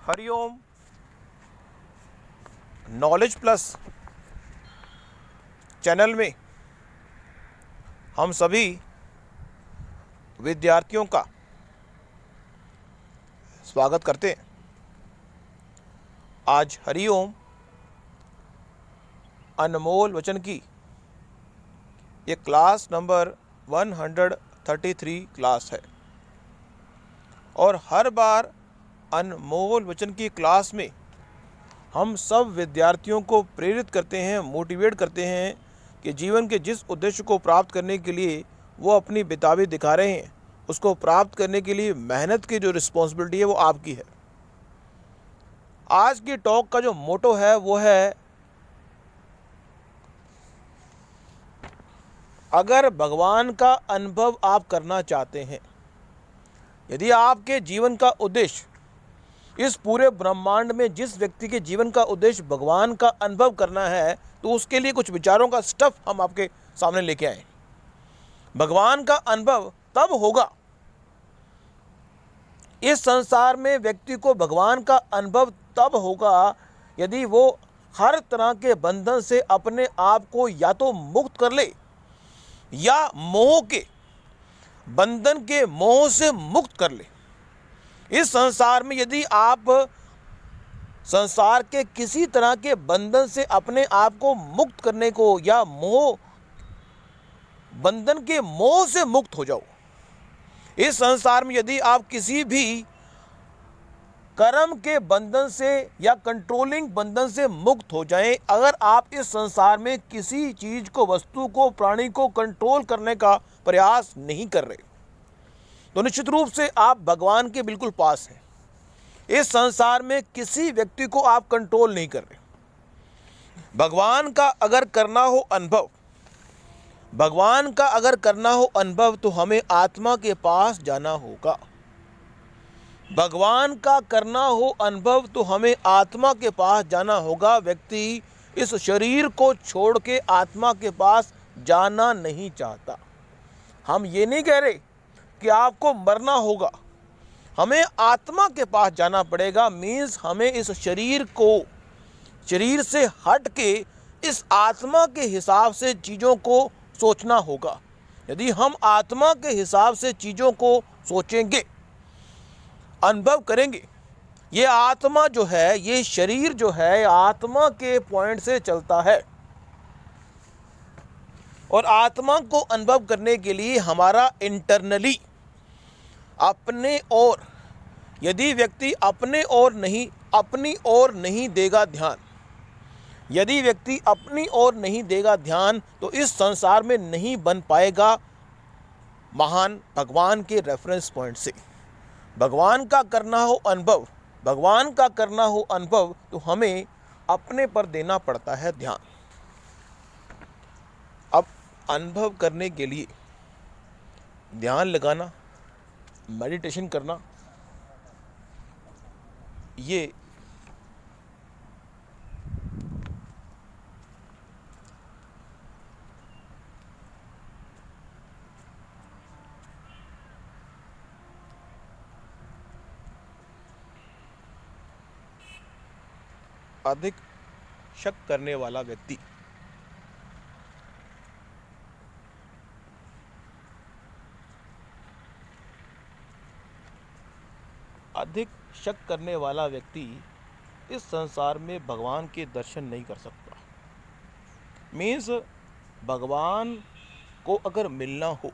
Hariom. Knowledge plus channel में हम सभी विद्यार्थियों का स्वागत करते हैं। आज हरिओम अनमोल वचन की ये क्लास नंबर 133 क्लास है और हर बार अनमोल वचन की क्लास में हम सब विद्यार्थियों को प्रेरित करते हैं, मोटिवेट करते हैं कि जीवन के जिस उद्देश्य को प्राप्त करने के लिए वो अपनी बितावी दिखा रहे हैं, उसको प्राप्त करने के लिए मेहनत की जो रिस्पॉन्सिबिलिटी है वो आपकी है। आज की टॉक का जो मोटो है वो है, अगर भगवान का अनुभव आप करना चाहते हैं, यदि आपके जीवन का उद्देश्य, इस पूरे ब्रह्मांड में जिस व्यक्ति के जीवन का उद्देश्य भगवान का अनुभव करना है, तो उसके लिए कुछ विचारों का स्टफ हम आपके सामने लेके आए। भगवान का अनुभव तब होगा, इस संसार में व्यक्ति को भगवान का अनुभव तब होगा यदि वो हर तरह के बंधन से अपने आप को या तो मुक्त कर ले या मोह के बंधन के मोह से मुक्त कर ले। इस संसार में यदि आप संसार के किसी तरह के बंधन से अपने आप को मुक्त करने को या मोह बंधन के मोह से मुक्त हो जाओ, इस संसार में यदि आप किसी भी कर्म के बंधन से या कंट्रोलिंग बंधन से मुक्त हो जाएं, अगर आप इस संसार में किसी चीज को, वस्तु को, प्राणी को कंट्रोल करने का प्रयास नहीं कर रहे, तो निश्चित रूप से आप भगवान के बिल्कुल पास हैं। इस संसार में किसी व्यक्ति को आप कंट्रोल नहीं कर रहे। भगवान का अगर करना हो अनुभव, भगवान का अगर करना हो अनुभव, तो हमें आत्मा के पास जाना होगा। भगवान का करना हो अनुभव तो हमें आत्मा के पास जाना होगा। व्यक्ति इस शरीर को छोड़ के आत्मा के पास जाना नहीं चाहता। हम ये नहीं कह रहे कि आपको मरना होगा, हमें आत्मा के पास जाना पड़ेगा। मीन्स हमें इस शरीर को, शरीर से हट के इस आत्मा के हिसाब से चीज़ों को सोचना होगा। यदि हम आत्मा के हिसाब से चीज़ों को सोचेंगे, अनुभव करेंगे, ये आत्मा जो है, ये शरीर जो है, आत्मा के पॉइंट से चलता है और आत्मा को अनुभव करने के लिए हमारा इंटरनली अपने ओर, यदि व्यक्ति अपने ओर नहीं, अपनी ओर नहीं देगा ध्यान, यदि व्यक्ति अपनी ओर नहीं देगा ध्यान, तो इस संसार में नहीं बन पाएगा महान भगवान के रेफरेंस पॉइंट से। भगवान का करना हो अनुभव, भगवान का करना हो अनुभव, तो हमें अपने पर देना पड़ता है ध्यान। अब अनुभव करने के लिए ध्यान लगाना, मेडिटेशन करना, ये अधिक शक करने वाला व्यक्ति अधिक शक करने वाला व्यक्ति इस संसार में भगवान के दर्शन नहीं कर सकता। मीन्स भगवान को अगर मिलना हो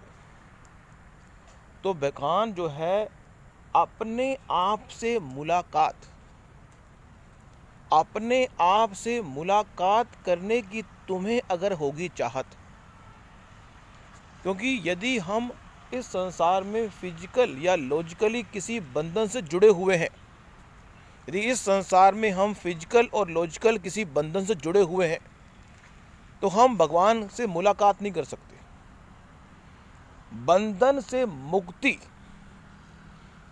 तो भगवान जो है, अपने आप से मुलाकात, अपने आप से मुलाकात करने की तुम्हें अगर होगी चाहत, क्योंकि यदि हम इस संसार में फिजिकल या लॉजिकली किसी बंधन से जुड़े हुए हैं, यदि इस संसार में हम फिजिकल और लॉजिकल किसी बंधन से जुड़े हुए हैं, तो हम भगवान से मुलाकात नहीं कर सकते। बंधन से मुक्ति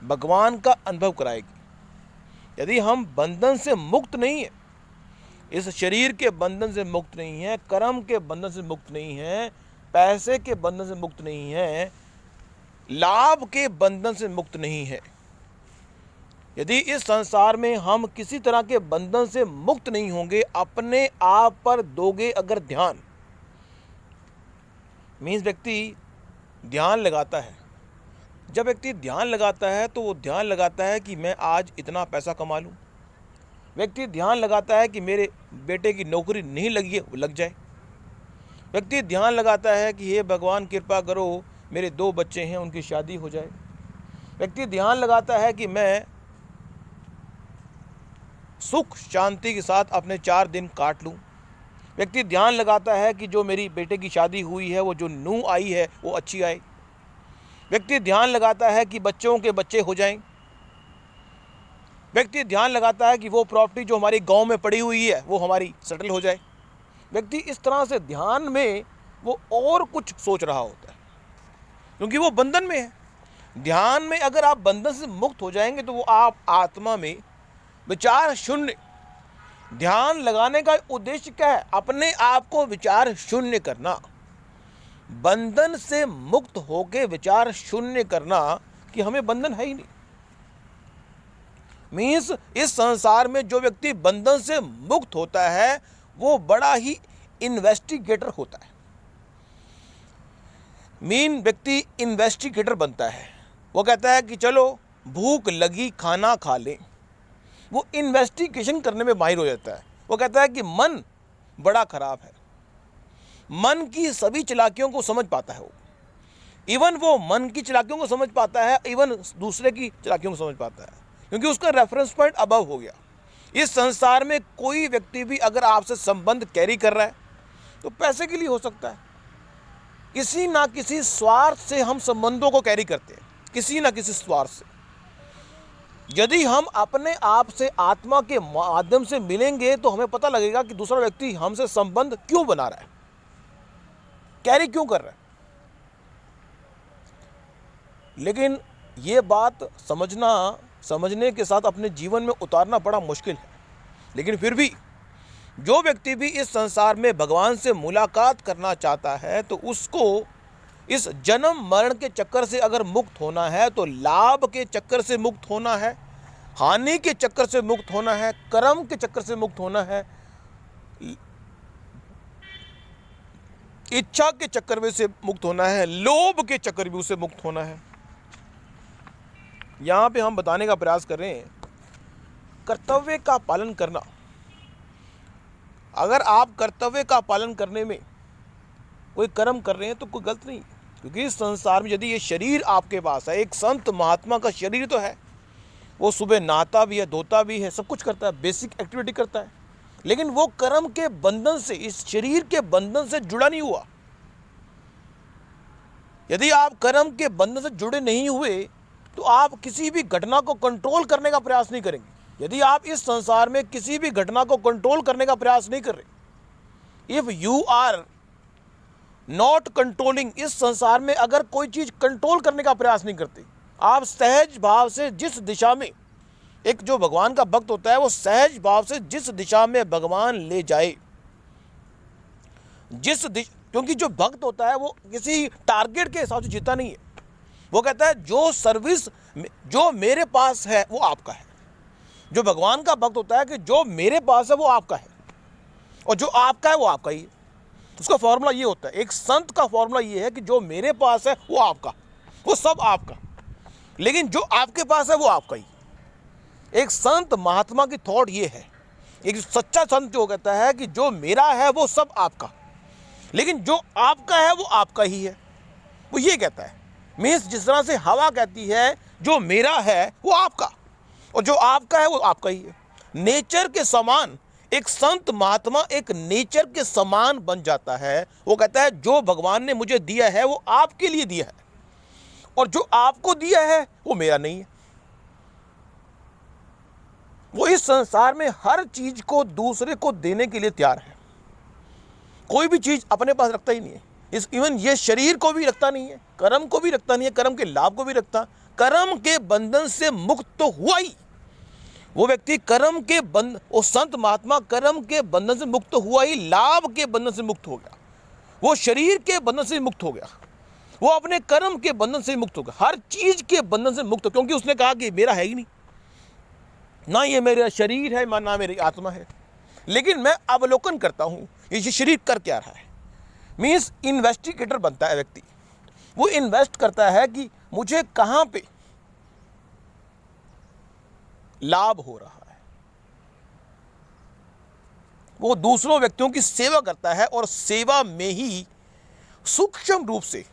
भगवान का अनुभव कराएगी। यदि हम बंधन से मुक्त नहीं है, इस शरीर के बंधन से मुक्त नहीं है, कर्म के बंधन से मुक्त नहीं है, पैसे के बंधन से मुक्त नहीं है, लाभ के बंधन से मुक्त नहीं है, यदि इस संसार में हम किसी तरह के बंधन से मुक्त नहीं होंगे, अपने आप पर दोगे अगर ध्यान, मीन्स व्यक्ति ध्यान लगाता है। जब व्यक्ति ध्यान लगाता है तो वो ध्यान लगाता है कि मैं आज इतना पैसा कमा लूँ। व्यक्ति ध्यान लगाता है कि मेरे बेटे की नौकरी नहीं लगी है, वो लग जाए। व्यक्ति ध्यान लगाता है कि हे भगवान कृपा करो, मेरे 2 बच्चे हैं, उनकी शादी हो जाए। व्यक्ति ध्यान लगाता है कि मैं सुख शांति के साथ अपने 4 दिन काट लूँ। व्यक्ति ध्यान लगाता है कि जो मेरी बेटे की शादी हुई है, वो जो नूह आई है वो अच्छी आए। व्यक्ति ध्यान लगाता है कि बच्चों के बच्चे हो जाएं। व्यक्ति ध्यान लगाता है कि वो प्रॉपर्टी जो हमारी गांव में पड़ी हुई है वो हमारी सेटल हो जाए। व्यक्ति इस तरह से ध्यान में वो और कुछ सोच रहा होता है, क्योंकि वो बंधन में है। ध्यान में अगर आप बंधन से मुक्त हो जाएंगे तो वो आप आत्मा में विचार शून्य। ध्यान लगाने का उद्देश्य क्या है? अपने आप को विचार शून्य करना, बंधन से मुक्त होके विचार शून्य करना कि हमें बंधन है ही नहीं। मीन्स इस संसार में जो व्यक्ति बंधन से मुक्त होता है वो बड़ा ही इन्वेस्टिगेटर होता है। मीन व्यक्ति इन्वेस्टिगेटर बनता है। वो कहता है कि चलो भूख लगी, खाना खा लें। वो इन्वेस्टिगेशन करने में माहिर हो जाता है। वो कहता है कि मन बड़ा खराब है, मन की सभी चालाकियों को समझ पाता है। वो इवन वो मन की चालाकियों को समझ पाता है, इवन दूसरे की चालाकियों को समझ पाता है, क्योंकि उसका रेफरेंस पॉइंट अबव हो गया। इस संसार में कोई व्यक्ति भी अगर आपसे संबंध कैरी कर रहा है तो पैसे के लिए हो सकता है। किसी ना किसी स्वार्थ से हम संबंधों को कैरी करते हैं, किसी ना किसी स्वार्थ से। यदि हम अपने आप से आत्मा के माध्यम से मिलेंगे तो हमें पता लगेगा कि दूसरा व्यक्ति हमसे संबंध क्यों बना रहा है, कैरी क्यों कर रहा है। लेकिन ये बात समझने के साथ अपने जीवन में उतारना बड़ा मुश्किल है। लेकिन फिर भी जो व्यक्ति भी इस संसार में भगवान से मुलाकात करना चाहता है तो उसको इस जन्म मरण के चक्कर से अगर मुक्त होना है तो लाभ के चक्कर से मुक्त होना है, हानि के चक्कर से मुक्त होना है, कर्म के चक्कर से मुक्त होना है, इच्छा के चक्कर में से मुक्त होना है, लोभ के चक्कर में से मुक्त होना है। यहां पे हम बताने का प्रयास कर रहे हैं कर्तव्य का पालन करना। अगर आप कर्तव्य का पालन करने में कोई कर्म कर रहे हैं तो कोई गलत नहीं, क्योंकि इस संसार में यदि ये शरीर आपके पास है, एक संत महात्मा का शरीर तो है, वो सुबह नहाता भी है, धोता भी है, सब कुछ करता है, बेसिक एक्टिविटी करता है, लेकिन वो कर्म के बंधन से, इस शरीर के बंधन से जुड़ा नहीं हुआ। यदि आप कर्म के बंधन से जुड़े नहीं हुए तो आप किसी भी घटना को कंट्रोल करने का प्रयास नहीं करेंगे। यदि आप इस संसार में किसी भी घटना को कंट्रोल करने का प्रयास नहीं कर रहे, if you are not controlling, इस संसार में अगर कोई चीज कंट्रोल करने का प्रयास नहीं करते, आप सहज भाव से जिस दिशा में, एक जो भगवान का भक्त होता है वो सहज भाव से जिस दिशा में भगवान ले जाए, क्योंकि जो भक्त होता है वो किसी टारगेट के हिसाब से जीता नहीं है। वो कहता है जो सर्विस जो मेरे पास है वो आपका है। जो भगवान का भक्त होता है कि जो मेरे पास है वो आपका है और जो आपका है वो आपका ही है। उसका फॉर्मूला ये होता है, एक संत का फॉर्मूला ये है कि जो मेरे पास है वो आपका, वो सब आपका, लेकिन जो आपके पास है वो आपका ही। एक संत महात्मा की थॉट ये है, एक सच्चा संत जो कहता है कि जो मेरा है वो सब आपका, लेकिन जो आपका है वो आपका ही है। वो ये कहता है, मीन्स जिस तरह से हवा कहती है जो मेरा है वो आपका और जो आपका है वो आपका ही है। नेचर के समान एक संत महात्मा एक नेचर के समान बन जाता है। वो कहता है जो भगवान ने मुझे दिया है वो आपके लिए दिया है और जो आपको दिया है वो मेरा नहीं है। वो इस संसार में हर चीज को दूसरे को देने के लिए तैयार है, कोई भी चीज अपने पास रखता ही नहीं है। इवन ये शरीर को भी रखता नहीं है, कर्म को भी रखता नहीं है, कर्म के लाभ को भी रखता। कर्म के बंधन से मुक्त तो हुआ ही वो व्यक्ति, कर्म के बंधन, वो संत महात्मा कर्म के बंधन से मुक्त हुआ ही, लाभ के बंधन से मुक्त हो गया, वो शरीर के बंधन से मुक्त हो गया, वो अपने कर्म के बंधन से मुक्त हो गया, हर चीज के बंधन से मुक्त हो, क्योंकि उसने कहा कि मेरा है ही नहीं। ना ये मेरा शरीर है ना मेरी आत्मा है, लेकिन मैं अवलोकन करता हूँ ये शरीर कर क्या रहा है। मीन्स इन्वेस्टिगेटर बनता है व्यक्ति। वो इन्वेस्ट करता है कि मुझे कहाँ पे लाभ हो रहा है। वो दूसरों व्यक्तियों की सेवा करता है और सेवा में ही सूक्ष्म रूप से,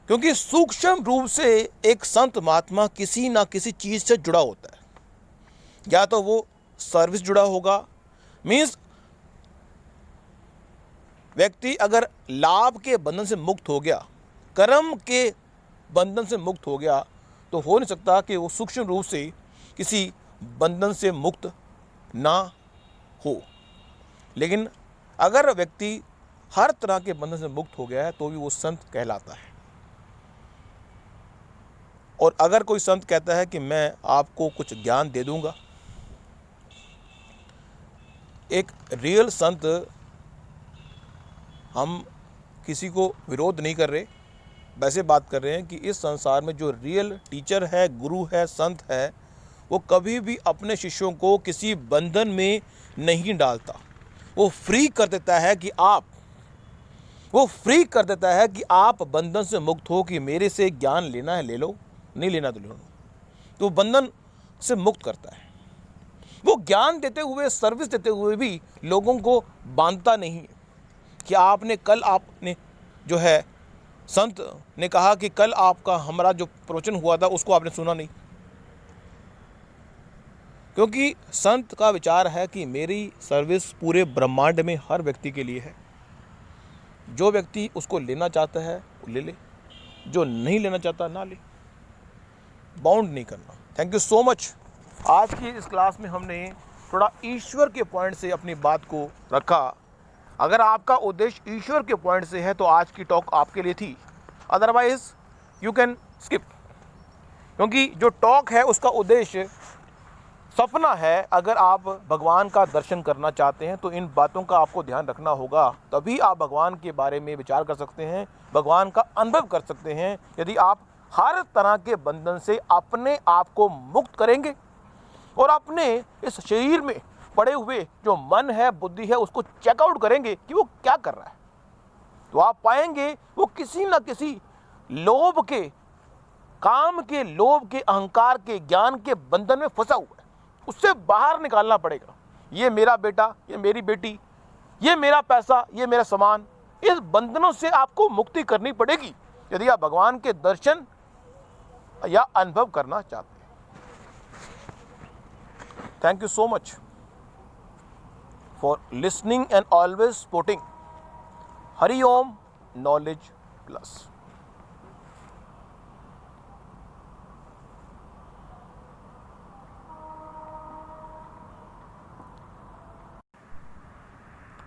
क्योंकि सूक्ष्म रूप से एक संत महात्मा किसी ना किसी चीज से जुड़ा होता है। या तो वो सर्विस जुड़ा होगा, मीन्स व्यक्ति अगर लाभ के बंधन से मुक्त हो गया, कर्म के बंधन से मुक्त हो गया, तो हो नहीं सकता कि वो सूक्ष्म रूप से किसी बंधन से मुक्त ना हो। लेकिन अगर व्यक्ति हर तरह के बंधन से मुक्त हो गया है तो भी वो संत कहलाता है। और अगर कोई संत कहता है कि मैं आपको कुछ ज्ञान दे दूंगा, एक रियल संत, हम किसी को विरोध नहीं कर रहे, वैसे बात कर रहे हैं कि इस संसार में जो रियल टीचर है, गुरु है, संत है, वो कभी भी अपने शिष्यों को किसी बंधन में नहीं डालता। वो फ्री कर देता है कि आप बंधन से मुक्त हो, कि मेरे से ज्ञान लेना है ले लो, नहीं लेना तो लो। तो बंधन से मुक्त करता है। वो ज्ञान देते हुए, सर्विस देते हुए भी लोगों को बांधता नहीं है कि आपने जो है, संत ने कहा कि कल आपका हमारा जो प्रवचन हुआ था उसको आपने सुना नहीं। क्योंकि संत का विचार है कि मेरी सर्विस पूरे ब्रह्मांड में हर व्यक्ति के लिए है। जो व्यक्ति उसको लेना चाहता है वो ले ले, जो नहीं लेना चाहता ना ले, बाउंड नहीं करना। Thank you so much. आज की इस क्लास में हमने थोड़ा ईश्वर के पॉइंट से अपनी बात को रखा। अगर आपका उद्देश्य ईश्वर के पॉइंट से है तो आज की टॉक आपके लिए थी, अदरवाइज यू कैन स्किप। क्योंकि जो टॉक है उसका उद्देश्य सपना है। अगर आप भगवान का दर्शन करना चाहते हैं तो इन बातों का आपको ध्यान रखना होगा, तभी आप भगवान के बारे में विचार कर सकते हैं, भगवान का अनुभव कर सकते हैं। यदि आप हर तरह के बंधन से अपने आप को मुक्त करेंगे और अपने इस शरीर में पड़े हुए जो मन है, बुद्धि है, उसको चेकआउट करेंगे कि वो क्या कर रहा है, तो आप पाएंगे वो किसी न किसी लोभ के, काम के, लोभ के, अहंकार के, ज्ञान के बंधन में फंसा हुआ है। उससे बाहर निकालना पड़ेगा। ये मेरा बेटा, ये मेरी बेटी, ये मेरा पैसा, ये मेरा सामान, इस बंधनों से आपको मुक्ति करनी पड़ेगी यदि आप भगवान के दर्शन या अनुभव करना चाहते हैं। Thank you so much for listening and always supporting Hari Om knowledge plus.